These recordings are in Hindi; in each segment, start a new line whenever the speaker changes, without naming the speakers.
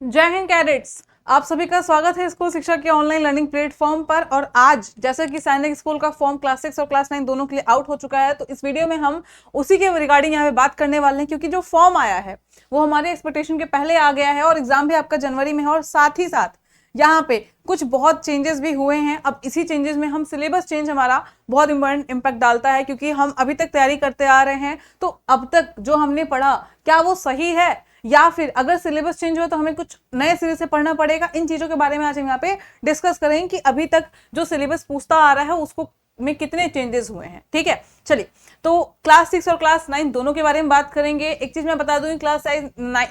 जय हिंद कैडेट्स। आप सभी का स्वागत है स्कूल शिक्षा के ऑनलाइन लर्निंग प्लेटफॉर्म पर। और आज जैसे कि सैनिक स्कूल का फॉर्म क्लास 6 और क्लास 9 दोनों के लिए आउट हो चुका है, तो इस वीडियो में हम उसी के रिगार्डिंग यहाँ पे बात करने वाले हैं, क्योंकि जो फॉर्म आया है वो हमारे एक्सपेक्टेशन के पहले आ गया है और एग्जाम भी आपका जनवरी में है। और साथ ही साथ यहाँ पे कुछ बहुत चेंजेस भी हुए हैं। अब इसी चेंजेस में हम सिलेबस चेंज हमारा बहुत इंपॉर्टेंट इम्पैक्ट डालता है, क्योंकि हम अभी तक तैयारी करते आ रहे हैं। तो अब तक जो हमने पढ़ा क्या वो सही है, या फिर अगर सिलेबस चेंज हो तो हमें कुछ नए सिरे से पढ़ना पड़ेगा। इन चीजों के बारे में आज हम यहाँ पे डिस्कस करेंगे कि अभी तक जो सिलेबस पूछता आ रहा है उसको में कितने चेंजेस हुए हैं। ठीक है, चलिए। तो क्लास 6 और क्लास 9 दोनों के बारे में बात करेंगे। एक चीज मैं बता दूं, क्लास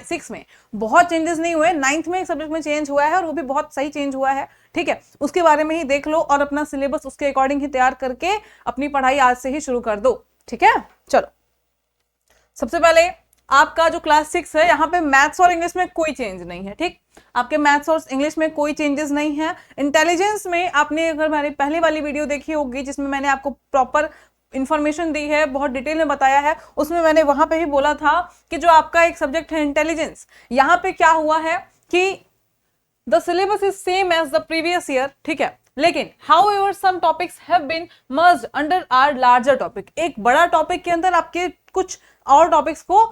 6 में बहुत चेंजेस नहीं हुए, 9th में एक सब्जेक्ट में चेंज हुआ है और वो भी बहुत सही चेंज हुआ है। ठीक है, उसके बारे में ही देख लो और अपना सिलेबस उसके अकॉर्डिंग ही तैयार करके अपनी पढ़ाई आज से ही शुरू कर दो। ठीक है, चलो। सबसे पहले आपका जो क्लास 6 है, यहाँ पे मैथ्स और इंग्लिश में कोई चेंज नहीं है। ठीक, आपके मैथ्स और इंग्लिश में कोई चेंजेस नहीं है। इंटेलिजेंस में आपने अगर मेरी पहले वाली वीडियो देखी होगी जिसमें मैंने आपको प्रॉपर इंफॉर्मेशन दी है, बहुत डिटेल में बताया है, उसमें मैंने वहां पे ही बोला था कि जो आपका एक सब्जेक्ट है इंटेलिजेंस, यहाँ पे क्या हुआ है कि the syllabus is same as the previous year. ठीक है, लेकिन however some topics have been merged under our larger topic। एक बड़ा टॉपिक के अंदर आपके कुछ और टॉपिक्स को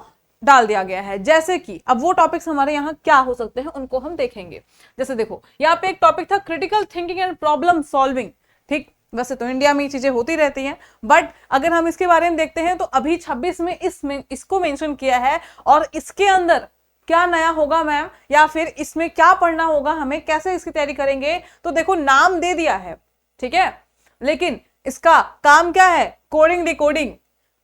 डाल दिया गया है। जैसे कि अब वो टॉपिक्स हमारे यहाँ क्या हो सकते हैं उनको हम देखेंगे। जैसे देखो, यहाँ पे एक टॉपिक था critical thinking and problem solving. ठीक, वैसे तो इंडिया में ये चीजें होती रहती हैं, बट अगर हम इसके बारे में देखते हैं तो अभी 26 में इसको मेंशन किया है। और इसके अंदर क्या नया होगा मैम, या फिर इसमें क्या पढ़ना होगा, हमें कैसे इसकी तैयारी करेंगे, तो देखो नाम दे दिया है। ठीक है, लेकिन इसका काम क्या है? Coding, decoding,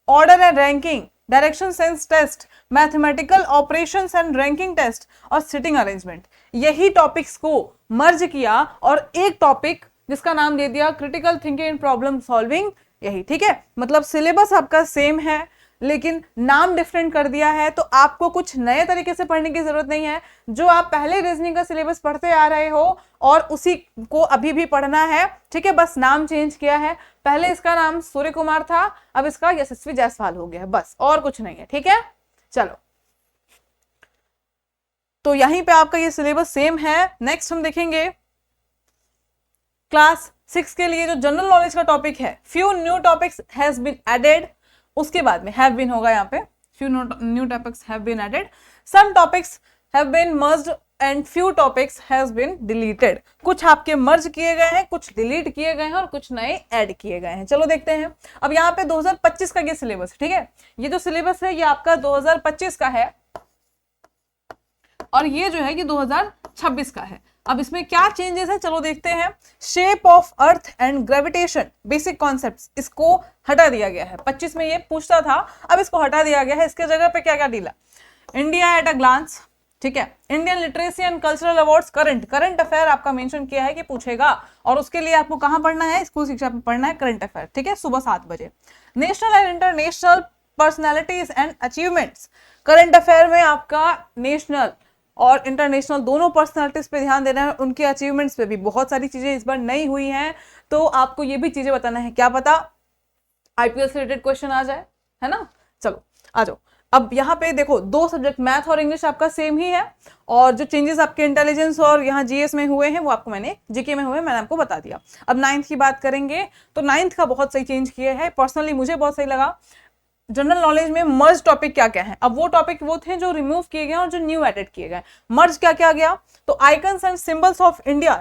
order and ranking, direction sense test, mathematical operations and ranking test और सिटिंग अरेंजमेंट, यही टॉपिक्स को मर्ज किया और एक टॉपिक जिसका नाम दे दिया critical thinking and problem solving. यही, ठीक है, मतलब सिलेबस आपका सेम है लेकिन नाम डिफरेंट कर दिया है। तो आपको कुछ नए तरीके से पढ़ने की जरूरत नहीं है। जो आप पहले रीजनिंग का सिलेबस पढ़ते आ रहे हो और उसी को अभी भी पढ़ना है। ठीक है, बस नाम चेंज किया है। पहले इसका नाम सूर्य कुमार था, अब इसका यशस्वी जायसवाल हो गया है, बस, और कुछ नहीं है। ठीक है, चलो। तो यहीं पे आपका ये सिलेबस सेम है। नेक्स्ट हम देखेंगे क्लास 6 के लिए जो जनरल नॉलेज का टॉपिक है, few new topics has been added. उसके बाद में हैव बीन होगा यहाँ पे, few new topics have been added, some topics have been merged and few topics has been deleted. कुछ आपके मर्ज किए गए हैं, कुछ डिलीट किए गए हैं और कुछ नए ऐड किए गए हैं। चलो देखते हैं। अब यहाँ पे 2025 का ये सिलेबस, ठीक है, ये जो सिलेबस है ये आपका 2025 का है और ये जो है कि 2026 का है। अब इसमें क्या चेंजेस है चलो देखते हैं। Shape of earth and gravitation basic concepts, इसको हटा दिया गया है। 25 में ये पूछता था, अब इसको हटा दिया गया है। इसके जगह पे क्या क्या डीला? इंडिया एट अ ग्लांस, ठीक है, Indian literacy and cultural awards, current affair आपका मेंशन किया है कि पूछेगा, और उसके लिए आपको कहां पढ़ना है? स्कूल शिक्षा में पढ़ना है करंट अफेयर। ठीक है, सुबह 7 बजे। National and international personalities and achievements, current affair में आपका नेशनल और इंटरनेशनल दोनों पर्सनालिटीज पे ध्यान देना है। उनके अचीवमेंट्स पे भी बहुत सारी चीजें इस बार नई हुई हैं, तो आपको ये भी चीजें बताना है। क्या पता आईपीएस से रिलेटेड क्वेश्चन आ जाए, है ना। चलो आ जाओ। अब यहाँ पे देखो, दो सब्जेक्ट मैथ और इंग्लिश आपका सेम ही है, और जो चेंजेस आपके इंटेलिजेंस और यहाँ जीएस में हुए हैं वो आपको मैंने जीके में हुए मैंने आपको बता दिया। अब 9th की बात करेंगे तो 9th का बहुत सही चेंज किया है, पर्सनली मुझे बहुत सही लगा। जनरल नॉलेज में मर्ज टॉपिक क्या क्या है? अब वो टॉपिक वो थे जो रिमूव किए गए और जो न्यू एडेड किए गए। मर्ज क्या क्या गया? तो icons and symbols of India,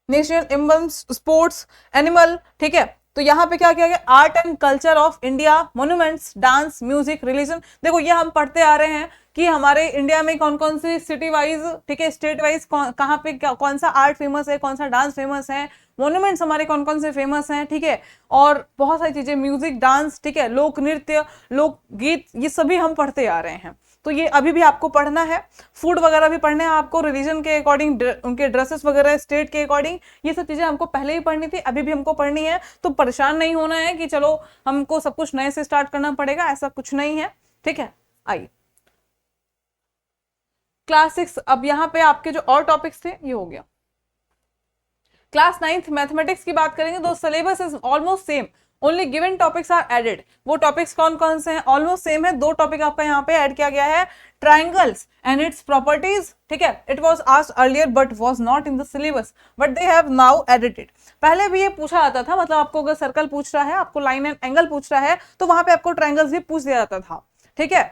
national emblems, sports, animal, ठीक है। तो यहाँ पे क्या किया गया? Art and culture of India, monuments, dance, music, religion. देखो ये हम पढ़ते आ रहे हैं कि हमारे इंडिया में कौन कौन सी सिटी वाइज, ठीक है, स्टेट वाइज कहाँ पे कौन सा आर्ट फेमस है, कौन सा डांस फेमस है, मोन्यूमेंट्स हमारे कौन कौन से फेमस हैं, ठीक है, और बहुत सारी चीजें, म्यूजिक, डांस, ठीक है, लोक नृत्य, लोक गीत, ये सभी हम पढ़ते आ रहे हैं। तो ये अभी भी आपको पढ़ना है। फूड वगैरह भी पढ़ने हैं आपको, रिलीजन के अकॉर्डिंग, उनके ड्रेसेस वगैरह स्टेट के अकॉर्डिंग, ये सब चीजें हमको पहले ही पढ़नी थी, अभी भी हमको पढ़नी है। तो परेशान नहीं होना है कि चलो हमको सब कुछ नए से स्टार्ट करना पड़ेगा, ऐसा कुछ नहीं है। ठीक है, आइए क्लास 6। अब यहाँ पे आपके जो और टॉपिक्स थे ये हो गया। क्लास 9th मैथमेटिक्स की बात करेंगे तो syllabus is almost same. Only given topics are added. वो टॉपिक्स कौन कौन से हैं? ऑलमोस्ट सेम है, 2 टॉपिक आपका यहाँ पे ऐड किया गया है, ट्राइंगल्स एंड इट्स प्रॉपर्टीज, ठीक है। It was asked earlier but was not in the syllabus, but they have now added it. पहले भी ये पूछा जाता था, मतलब आपको अगर सर्कल पूछ रहा है, आपको लाइन एंड एंगल पूछ रहा है, तो वहां पे आपको ट्राइंगल्स भी पूछ दिया जाता था, ठीक है,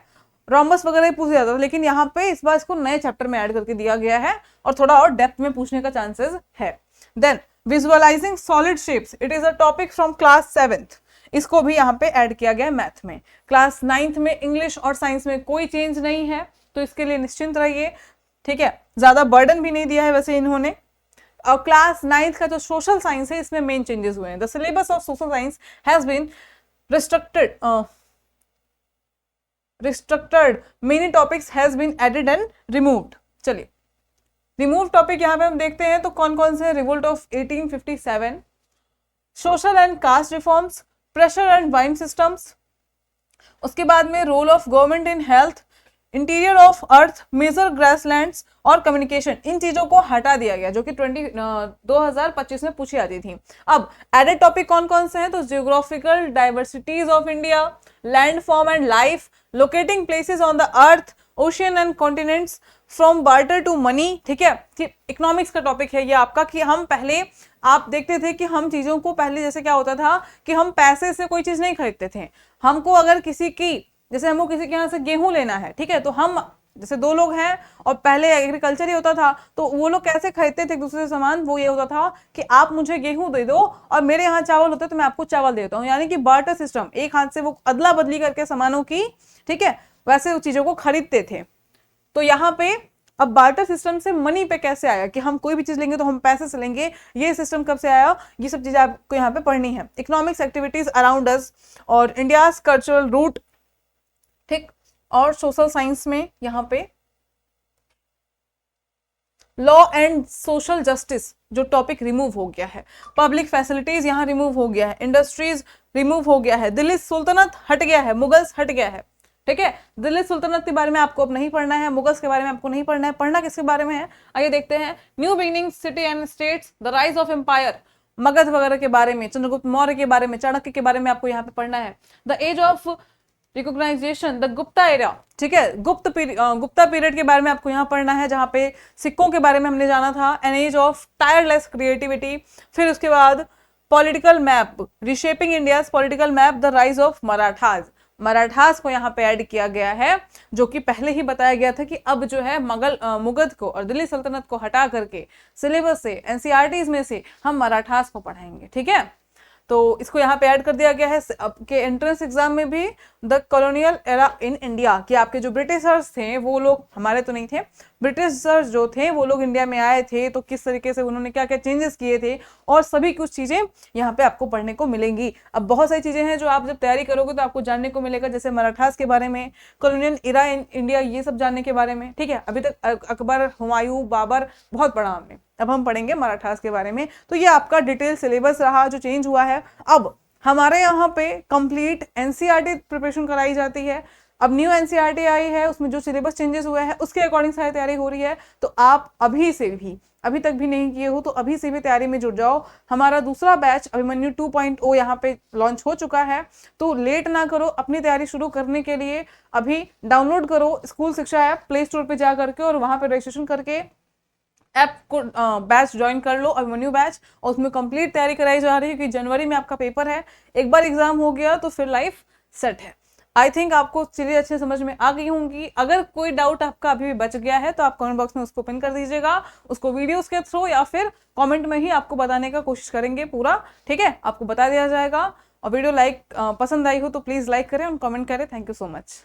रोम्बस वगैरह पूछ दिया जाता था। लेकिन यहाँ पे इस बार इसको नए चैप्टर में ऐड करके दिया गया है और थोड़ा और डेप्थ में पूछने का चांसेस है। Then visualising solid shapes, it is a topic from class 7th, इसको भी यहाँ पे ऐड किया गया है मैथ में। क्लास 9th में इंग्लिश और साइंस में कोई चेंज नहीं है, तो इसके लिए निश्चिंत रहिए, ठीक है। ज्यादा बर्डन भी नहीं दिया है वैसे इन्होंने। और क्लास 9th का जो सोशल साइंस है, इसमें मेन चेंजेस हुए हैं। The syllabus of social science has been restricted, many topics has been added and removed। चलिए रिमूव टॉपिक यहाँ पे हम देखते हैं तो कौन कौन से? Revolt of 1857, social and caste reforms, pressure and wind systems, उसके बाद में role of government in health, interior of earth, major grasslands और कम्युनिकेशन। इन चीजों को हटा दिया गया जो कि 2025 में पूछी जाती थी। अब एडेड टॉपिक कौन कौन से हैं? तो geographical diversities of India, land form and life, locating places on the earth, ocean and continents, from barter to money, ठीक है। इकोनॉमिक्स का टॉपिक है ये आपका, कि हम पहले आप देखते थे कि हम चीजों को पहले जैसे क्या होता था कि हम पैसे से कोई चीज नहीं खरीदते थे। हमको अगर किसी की, जैसे हमको किसी के यहाँ से गेहूं लेना है, ठीक है, तो हम जैसे 2 लोग हैं और पहले एग्रीकल्चर ही होता था, तो वो लोग कैसे खरीदते थे एक दूसरे से सामान? वो ये होता था कि आप मुझे गेहूं दे दो और मेरे यहाँ चावल होते तो मैं आपको चावल देता हूँ, यानी कि बार्टर सिस्टम, एक हाथ से वो अदला बदली करके सामानों की, ठीक है, वैसे उस चीजों को खरीदते थे। तो यहाँ पे अब बार्टर सिस्टम से मनी पे कैसे आया कि हम कोई भी चीज लेंगे तो हम पैसे से लेंगे, ये सिस्टम कब से आया? ये सब चीजें आपको यहाँ पे पढ़नी है। इकोनॉमिक्स एक्टिविटीज अराउंड अस और इंडियाज कल्चरल रूट, ठीक। और सोशल साइंस में यहाँ पे लॉ एंड सोशल जस्टिस जो टॉपिक रिमूव हो गया है, पब्लिक फैसिलिटीज यहाँ रिमूव हो गया है, इंडस्ट्रीज रिमूव हो गया है, दिल्ली सुल्तनत हट गया है, मुगल्स हट गया है, ठीक है। दिल्ली सुल्तनत के बारे में आपको अब नहीं पढ़ना है, मुगल्स के बारे में आपको नहीं पढ़ना है। पढ़ना किसके बारे में है? आइए देखते हैं। New beginning, city and states, the rise of empire, Magadh वगैरह के बारे में, चंद्रगुप्त मौर्य के बारे में, चाणक्य के बारे में आपको यहाँ पे पढ़ना है। The age of recognization, the Gupta era, ठीक है, गुप्ता पीरियड के बारे में आपको यहाँ पढ़ना है, जहाँ पे सिक्कों के बारे में हमने जाना था। An age of tireless creativity, फिर उसके बाद political map, reshaping India political map, the rise of Marathas. Marathas को यहाँ पे ऐड किया गया है, जो कि पहले ही बताया गया था कि अब जो है मुगध को और दिल्ली सल्तनत को हटा करके सिलेबस से, एनसीईआरटीज में से हम मराठास को पढ़ाएंगे, ठीक है। तो इसको यहाँ पे ऐड कर दिया गया है। आपके एंट्रेंस एग्जाम में भी the colonial era in India, कि आपके जो ब्रिटिशर्स थे वो लोग, हमारे तो नहीं थे, ब्रिटिशर्स जो थे वो लोग इंडिया में आए थे, तो किस तरीके से उन्होंने क्या क्या चेंजेस किए थे, और सभी कुछ चीजें यहाँ पे आपको पढ़ने को मिलेंगी। अब बहुत सारी चीजें हैं जो आप जब तैयारी करोगे तो आपको जानने को मिलेगा, जैसे मराठास के बारे में, कॉलोनियल एरा इन इंडिया, ये सब जानने के बारे में, ठीक है। अभी तक अकबर, हुमायूं, बाबर बहुत पढ़ा हमने, अब हम पढ़ेंगे मराठास के बारे में। तो ये आपका डिटेल सिलेबस रहा जो चेंज हुआ है। अब हमारे यहाँ पे कंप्लीट एनसीईआरटी प्रिपरेशन कराई जाती है। अब न्यू एनसीईआरटी आई है, उसमें जो सिलेबस चेंजेस हुए हैं उसके अकॉर्डिंग सारी तैयारी हो रही है। तो आप अभी से भी, अभी तक भी नहीं किए हो तो अभी से भी तैयारी में जुट जाओ। हमारा दूसरा बैच अभिमन्यु 2.0 यहाँ पे लॉन्च हो चुका है, तो लेट ना करो। अपनी तैयारी शुरू करने के लिए अभी डाउनलोड करो स्कूल शिक्षा ऐप प्ले स्टोर पे जा करके, और वहां पे रजिस्ट्रेशन करके ऐप को बैच ज्वाइन कर लो, अभिमन्यु बैच। और उसमें कंप्लीट तैयारी कराई जा रही है कि जनवरी में आपका पेपर है, एक बार एग्जाम हो गया तो फिर लाइफ सेट है। आई थिंक आपको चीजें अच्छे समझ में आ गई होंगी। अगर कोई डाउट आपका अभी भी बच गया है तो आप कमेंट बॉक्स में उसको पिन कर दीजिएगा, उसको वीडियोस के थ्रू या फिर कमेंट में ही आपको बताने का कोशिश करेंगे पूरा, ठीक है, आपको बता दिया जाएगा। और वीडियो पसंद आई हो तो प्लीज लाइक करें और कमेंट करें। Thank you so much.